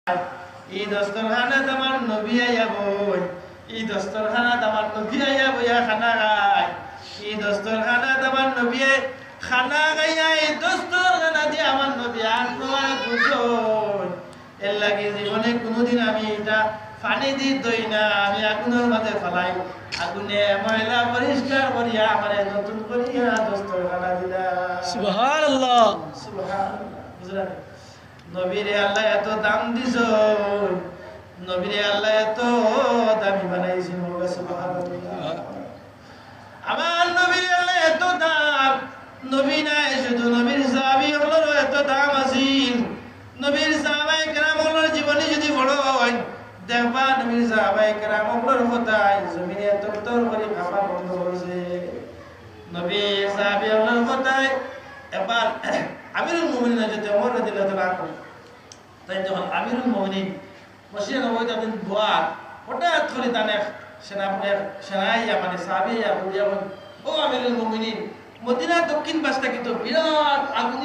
এই দস্তরখানাত আমার নবী আইয়া বই, এই দস্তরখানাত আমার নবী আইয়া বইয়া খানা খায়, এই দস্তরখানাত আমার নবী খানা খাইয়া এই দস্তরখানা দিয়ে আমার নবী আত্মা বুঝোই। এর লাগে জীবনে কোনোদিন আমি এটা পানি দি দই না, আমি আগুনের মাঝে ফেলাই, আগুনে ময়লা পরিষ্কার করিয়া আমার নতুন করিয়া দস্তরখানা দিলা। সুবহানাল্লাহ সুবহানাল্লাহ। বুঝলেন? নবীরে আল্লাহ এত দাম দিছ, নবীরে আল্লাহ এত দামি বানাইছেন। আমার নবীরে আল্লাহ এত দাম, নবী নাই শুধু নবীর সাহাবী হলোর এত দাম আছিল। নবীর সাহাবায়ে কেরাম হলোর জীবনী যদি বড় হয় দেখবা নবীর সাহাবায়ে কেরাম হলোর কথায় জমিনে তরতর করে কাঁপা বন্ধ হয়েছে। নবীর সাহাবী হলোর কথায় এবার আমিরুল মুমিনিন হযরত ওমর রাদিয়াল্লাহু তাআলা আনহু, তাই যখন আমিরুল মুমিনিন মসজিদে নববীতে আপনি দোয়া হঠাৎ করে তানে সেনাইয়া মানে সাহাবীয়া বলিয়া, ও আমিরুল মুমিনিন, মদিনা দক্ষিণ পাশটা কিন্তু বিরাট আগুন